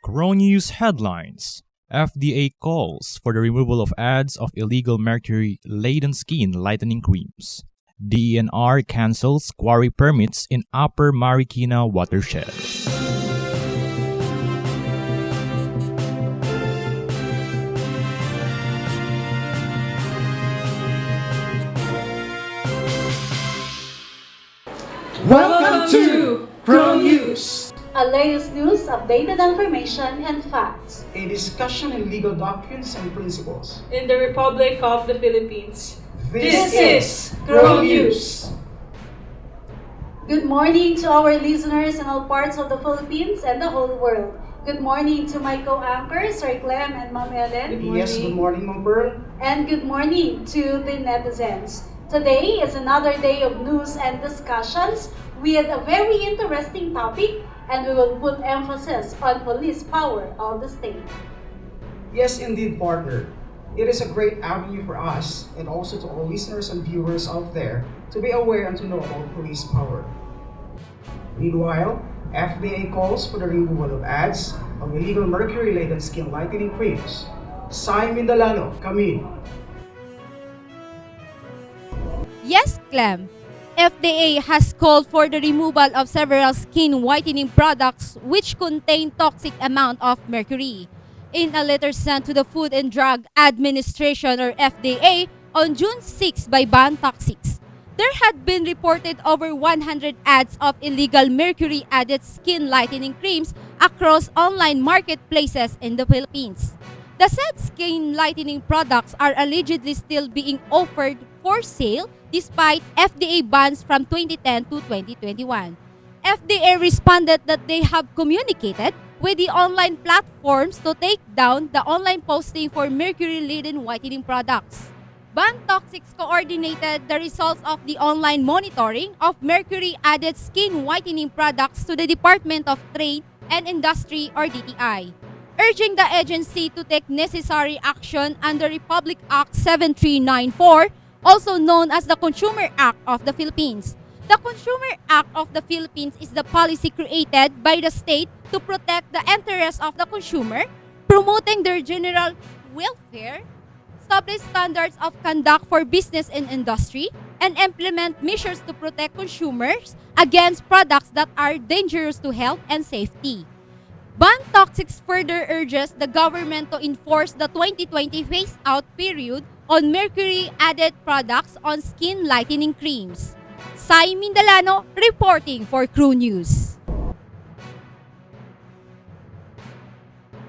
CHRONEWS headlines. FDA calls for the removal of ads of illegal mercury-laden skin lightening creams. DENR cancels quarry permits in Upper Marikina watershed. Welcome to CHRONEWS, a latest news, updated information, and facts. a discussion in legal doctrines and principles. in the Republic of the Philippines. This is CHRONEWS. Good morning to our listeners in all parts of the Philippines and the whole world. Good morning to my co-anchors, Sir Clem and Ma'am Ellen. Yes, good morning, Ma'am Pearl. And good morning to the netizens. Today is another day of news and discussions with a very interesting topic, and we will put emphasis on police power of the state. Yes, indeed, partner. It is a great avenue for us and also to all listeners and viewers out there to be aware and to know about police power. Meanwhile, FDA calls for the removal of ads of illegal mercury-laden skin lightening creams. Sai Mindalano, Camille. Yes, Clem. FDA has called for the removal of several skin whitening products which contain toxic amount of mercury. In a letter sent to the Food and Drug Administration or FDA on June 6 by Bantoxics, there had been reported over 100 ads of illegal mercury-added skin lightening creams across online marketplaces in the Philippines. The said skin lightening products are allegedly still being offered for sale despite FDA bans from 2010 to 2021. FDA responded that they have communicated with the online platforms to take down the online posting for mercury-laden whitening products. Bantoxics coordinated the results of the online monitoring of mercury-added skin whitening products to the Department of Trade and Industry or DTI, urging the agency to take necessary action under Republic Act 7394, also known as the Consumer Act of the Philippines. The Consumer Act of the Philippines is the policy created by the state to protect the interests of the consumer, promoting their general welfare, establish standards of conduct for business and industry, and implement measures to protect consumers against products that are dangerous to health and safety. Bantoxics further urges the government to enforce the 2020 phase-out period on mercury-added products on skin lightening creams. Sai Mindalano reporting for CHRONEWS.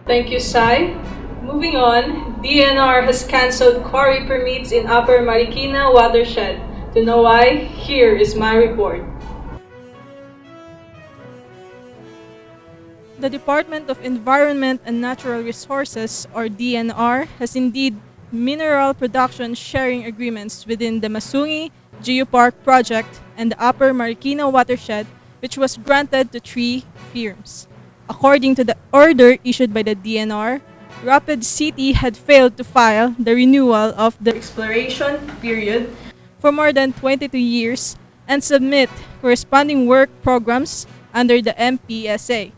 Thank you, Sai. Moving on, DNR has cancelled quarry permits in Upper Marikina watershed. To know why, here is my report. The Department of Environment and Natural Resources, or DNR, has indeed mineral production sharing agreements within the Masungi Geopark project and the Upper Marikina watershed, which was granted to 3 firms. According to the order issued by the DNR, Rapid City had failed to file the renewal of the exploration period for more than 22 years and submit corresponding work programs under the MPSA.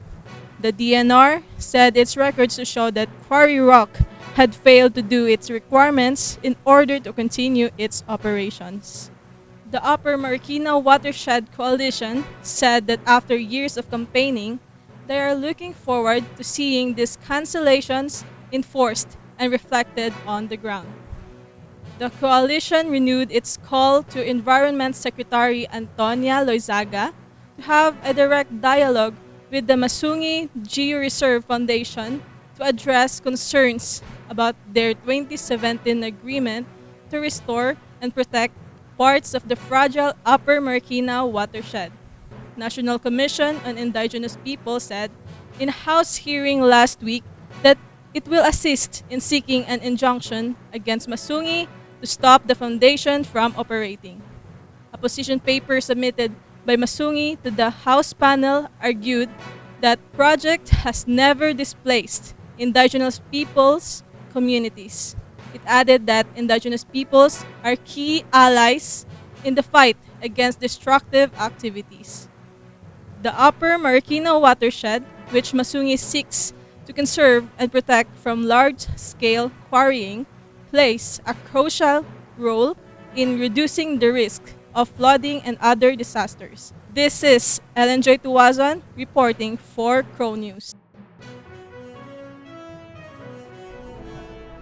The DNR said its records to show that Quarry Rock had failed to do its requirements in order to continue its operations. The Upper Marikina Watershed Coalition said that after years of campaigning, they are looking forward to seeing these cancellations enforced and reflected on the ground. The coalition renewed its call to Environment Secretary Antonia Loizaga to have a direct dialogue with the Masungi Geo-Reserve Foundation to address concerns about their 2017 agreement to restore and protect parts of the fragile Upper Marikina watershed. National Commission on Indigenous People said in a House hearing last week that it will assist in seeking an injunction against Masungi to stop the foundation from operating. A position paper submitted by Masungi to the House panel argued that project has never displaced indigenous peoples' communities. It added that indigenous peoples are key allies in the fight against destructive activities. The Upper Marikina watershed, which Masungi seeks to conserve and protect from large-scale quarrying plays a crucial role in reducing the risk of flooding and other disasters. This is Ellen Joy Tuwazon reporting for CHRONEWS.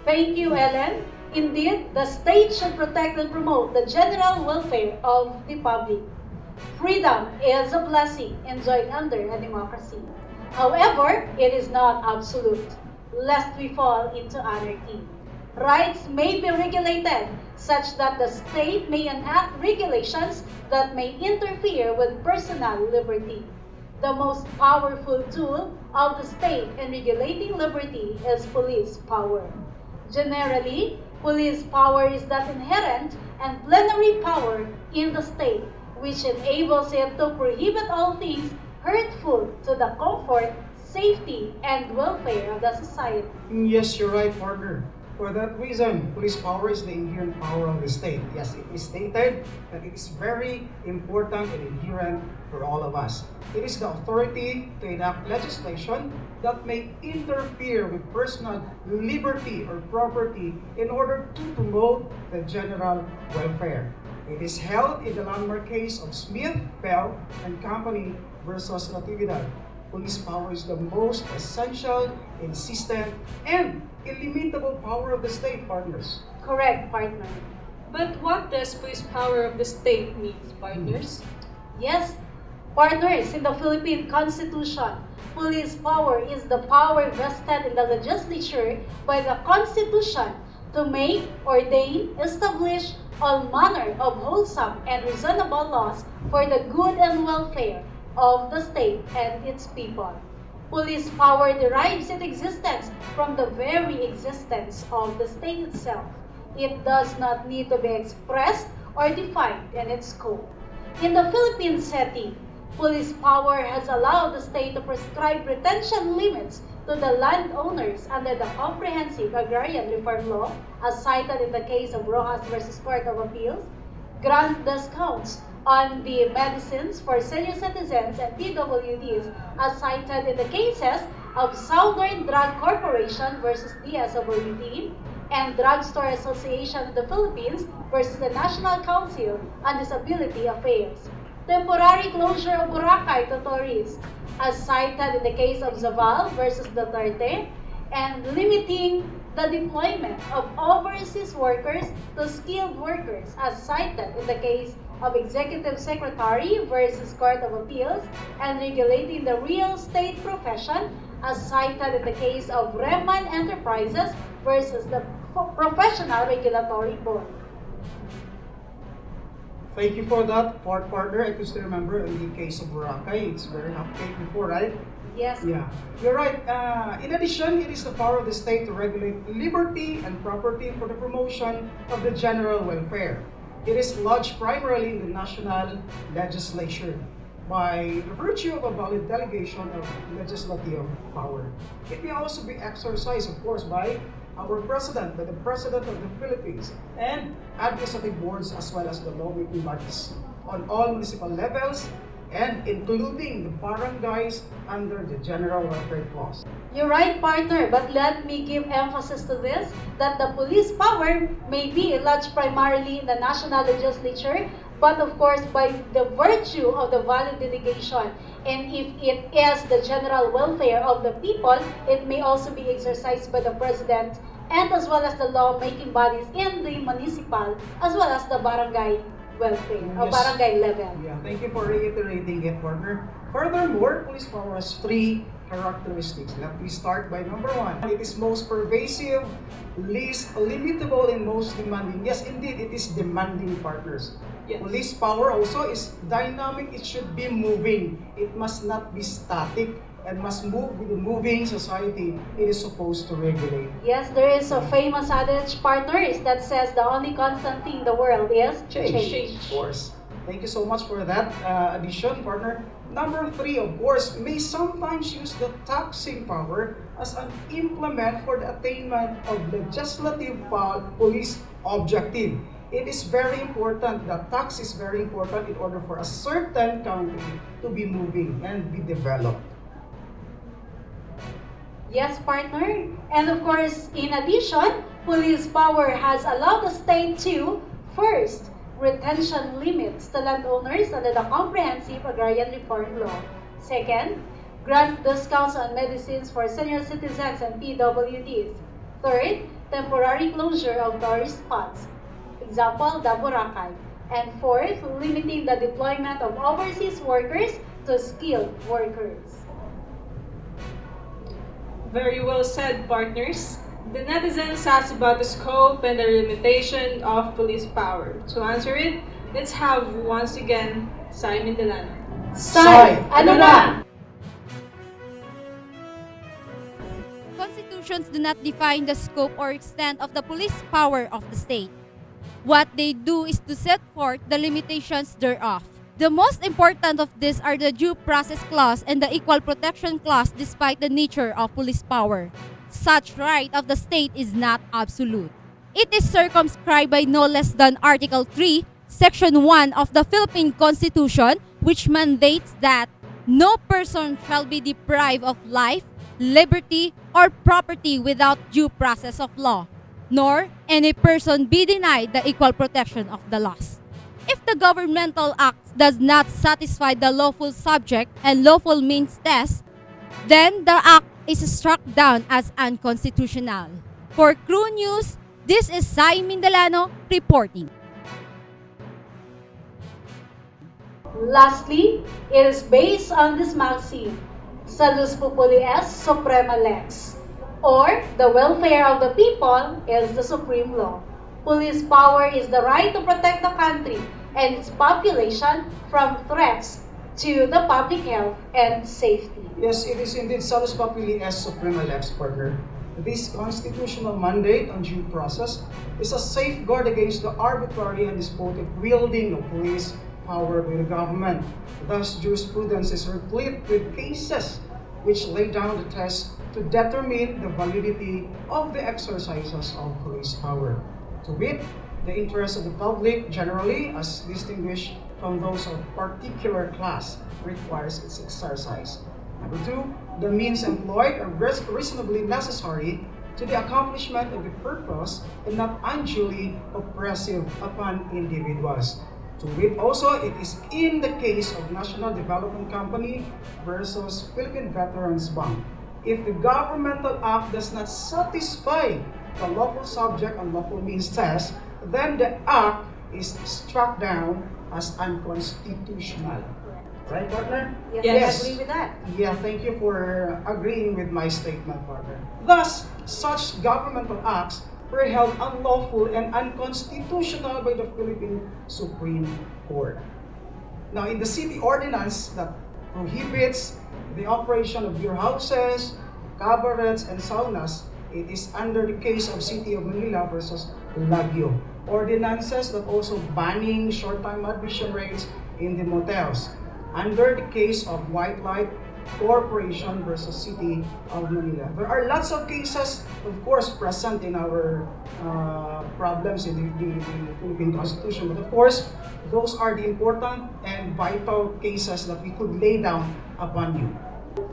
Thank you, Ellen. Indeed, the state should protect and promote the general welfare of the public. Freedom is a blessing enjoyed under a democracy. However, it is not absolute, lest we fall into anarchy. Rights may be regulated such that the state may enact regulations that may interfere with personal liberty. The most powerful tool of the state in regulating liberty is police power. Generally, police power is that inherent and plenary power in the state which enables it to prohibit all things hurtful to the comfort, safety, and welfare of the society. Yes, you're right, partner. For that reason, police power is the inherent power of the state. Yes, it is stated that it is very important and inherent for all of us. It is the authority to enact legislation that may interfere with personal liberty or property in order to promote the general welfare. It is held in the landmark case of Smith, Bell, and Company versus Natividad. Police power is the most essential, insistent, and illimitable power of the state, partners. Correct, partner. But what does police power of the state mean, partners? Yes, partners, in the Philippine Constitution, police power is the power vested in the legislature by the Constitution to make, ordain, establish all manner of wholesome and reasonable laws for the good and welfare of the state and its people. Police power derives its existence from the very existence of the state itself. It does not need to be expressed or defined in its scope. In the Philippine setting, police power has allowed the state to prescribe retention limits to the landowners under the Comprehensive Agrarian Reform Law, as cited in the case of Rojas versus Court of Appeals, grant discounts on the medicines for senior citizens and PWDs, as cited in the cases of Southern Drug Corporation versus DSWD and Drugstore Association of the Philippines versus the National Council on Disability Affairs. Temporary closure of Boracay to tourists, as cited in the case of Zaval versus Duterte, and limiting the deployment of overseas workers to skilled workers, as cited in the case of Executive Secretary versus Court of Appeals, and regulating the real estate profession, as cited in the case of Reman Enterprises versus the Professional Regulatory Board. Thank you for that, partner. I could still remember in the case of Boracay, it's very hot-cake before, right? Yes. Yeah, you're right. In addition, it is the power of the state to regulate liberty and property for the promotion of the general welfare. It is lodged primarily in the national legislature by the virtue of a valid delegation of legislative power. It may also be exercised, of course, by our president, by the president of the Philippines, and administrative boards as well as the lawmaking bodies on all municipal levels, and including the barangays under the general welfare clause. You're right, partner, but let me give emphasis to this, that the police power may be lodged primarily in the national legislature, but of course by the virtue of the valid delegation. And if it is the general welfare of the people, it may also be exercised by the president and as well as the lawmaking bodies in the municipal as well as the barangay welfare, or barangay level. Yeah, thank you for reiterating it, partner. Furthermore, police power has three characteristics. Let me start by number one. It is most pervasive, least limitable, and most demanding. Yes, indeed, it is demanding, partners. Yes. Police power also is dynamic. It should be moving. It must not be static and must move with the moving society it is supposed to regulate. Yes, there is a famous adage, partners, that says the only constant thing in the world is change. Of course. Thank you so much for that addition, partner. Number three, of course, may sometimes use the taxing power as an implement for the attainment of legislative police objective. It is very important, the tax is very important in order for a certain country to be moving and be developed. Yes, partner. And of course, in addition, police power has allowed the state to, first, retention limits to landowners under the Comprehensive Agrarian Reform Law. Second, grant discounts on medicines for senior citizens and PWDs. Third, temporary closure of tourist spots. Example, the Boracay. And fourth, limiting the deployment of overseas workers to skilled workers. Very well said, partners. The netizens asked about the scope and the limitation of police power. To answer it, let's have once again Simon Delano. Sai, ano na? Constitutions do not define the scope or extent of the police power of the state. What they do is to set forth the limitations thereof. The most important of these are the Due Process Clause and the Equal Protection Clause despite the nature of police power. Such right of the state is not absolute. It is circumscribed by no less than Article 3, Section 1 of the Philippine Constitution, which mandates that no person shall be deprived of life, liberty, or property without due process of law, nor any person be denied the equal protection of the laws. If the governmental act does not satisfy the lawful subject and lawful means test, then the act is struck down as unconstitutional. For CHRONEWS, this is Simon Delano reporting. Lastly, it is based on this maxim, Salus Populi est Suprema Lex, or the welfare of the people is the supreme law. Police power is the right to protect the country and its population from threats to the public health and safety. Yes, it is indeed Salus Populi est Suprema Lex, partner. This constitutional mandate on due process is a safeguard against the arbitrary and despotic wielding of police power by the government. Thus, jurisprudence is replete with cases which lay down the test to determine the validity of the exercises of police power. To wit, the interests of the public generally, as distinguished from those of particular class, requires its exercise. Number two, the means employed are reasonably necessary to the accomplishment of the purpose and not unduly oppressive upon individuals. To wit also, it is in the case of National Development Company versus Philippine Veterans Bank. If the governmental act does not satisfy the lawful subject and lawful means test, then the act is struck down as unconstitutional. Right, partner? Yes, I agree with that. Yeah, thank you for agreeing with my statement, partner. Thus, such governmental acts were held unlawful and unconstitutional by the Philippine Supreme Court. Now, in the city ordinance that prohibits the operation of beer houses, cabarets, and saunas, it is under the case of City of Manila versus Lagyo. Ordinances that also banning short-time admission rates in the motels. Under the case of White Light Corporation versus City of Manila. There are lots of cases, of course, present in our problems in the Philippine Constitution. But of course, those are the important and vital cases that we could lay down upon you.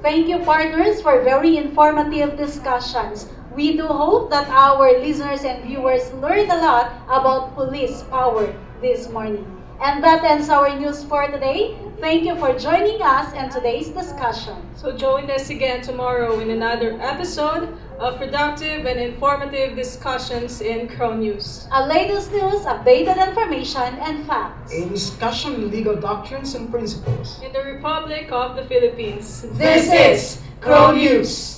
Thank you, partners, for very informative discussions. We do hope that our listeners and viewers learned a lot about police power this morning. And that ends our news for today. Thank you for joining us in today's discussion. So join us again tomorrow in another episode of productive and informative discussions in CHRONEWS. Our latest news, updated information, and facts. A discussion on legal doctrines and principles. In the Republic of the Philippines. This is CHRONEWS.